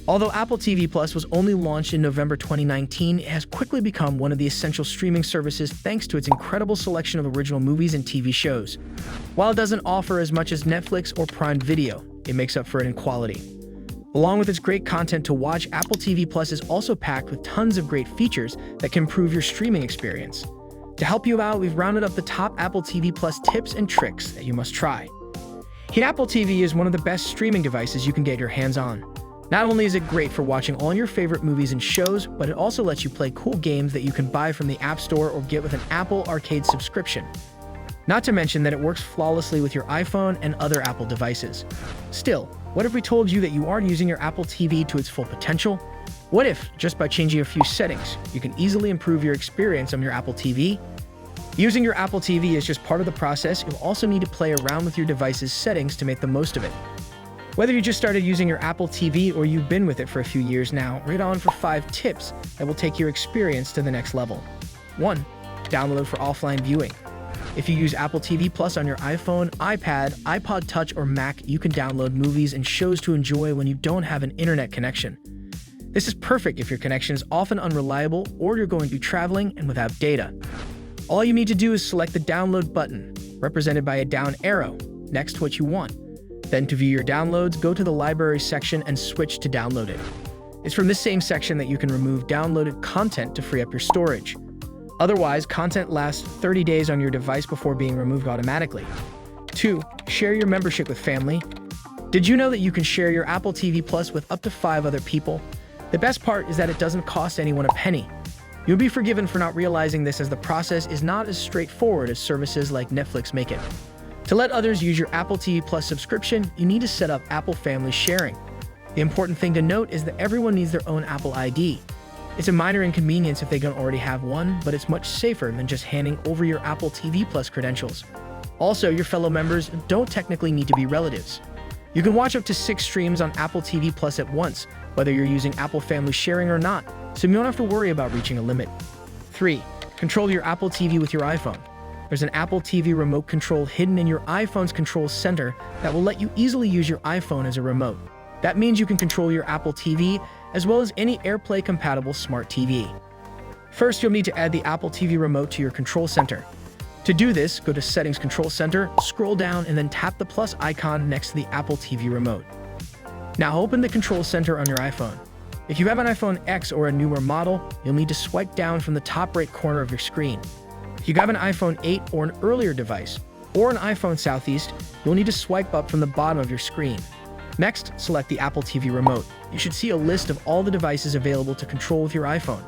Although Apple TV Plus was only launched in November 2019, it has quickly become one of the essential streaming services thanks to its incredible selection of original movies and TV shows. While it doesn't offer as much as Netflix or Prime Video, it makes up for it in quality. Along with its great content to watch, Apple TV Plus is also packed with tons of great features that can improve your streaming experience. To help you out, we've rounded up the top Apple TV Plus tips and tricks that you must try. Apple TV is one of the best streaming devices you can get your hands on. Not only is it great for watching all your favorite movies and shows, but it also lets you play cool games that you can buy from the App Store or get with an Apple Arcade subscription. Not to mention that it works flawlessly with your iPhone and other Apple devices. Still, what if we told you that you aren't using your Apple TV to its full potential? What if, just by changing a few settings, you can easily improve your experience on your Apple TV? Using your Apple TV is just part of the process. You'll also need to play around with your device's settings to make the most of it. Whether you just started using your Apple TV or you've been with it for a few years now, read on for 5 tips that will take your experience to the next level. 1. Download for offline viewing. If you use Apple TV Plus on your iPhone, iPad, iPod Touch, or Mac, you can download movies and shows to enjoy when you don't have an internet connection. This is perfect if your connection is often unreliable or you're going to be traveling and without data. All you need to do is select the download button, represented by a down arrow, next to what you want. Then to view your downloads, go to the library section and switch to downloaded. It's from this same section that you can remove downloaded content to free up your storage. Otherwise, content lasts 30 days on your device before being removed automatically. 2. Share your membership with family. Did you know that you can share your Apple TV Plus with up to 5 other people? The best part is that it doesn't cost anyone a penny. You'll be forgiven for not realizing this, as the process is not as straightforward as services like Netflix make it. To let others use your Apple TV Plus subscription, you need to set up Apple Family Sharing. The important thing to note is that everyone needs their own Apple ID. It's a minor inconvenience if they don't already have one, but it's much safer than just handing over your Apple TV Plus credentials. Also, your fellow members don't technically need to be relatives. You can watch up to 6 streams on Apple TV Plus at once, whether you're using Apple Family Sharing or not, so you don't have to worry about reaching a limit. 3. Control your Apple TV with your iPhone. There's an Apple TV remote control hidden in your iPhone's control center that will let you easily use your iPhone as a remote. That means you can control your Apple TV as well as any AirPlay compatible smart TV. First, you'll need to add the Apple TV remote to your control center. To do this, go to Settings Control Center, scroll down, and then tap the plus icon next to the Apple TV remote. Now open the control center on your iPhone. If you have an iPhone X or a newer model, you'll need to swipe down from the top right corner of your screen. If you have an iPhone 8 or an earlier device, or an iPhone Southeast, you'll need to swipe up from the bottom of your screen. Next, select the Apple TV remote. You should see a list of all the devices available to control with your iPhone.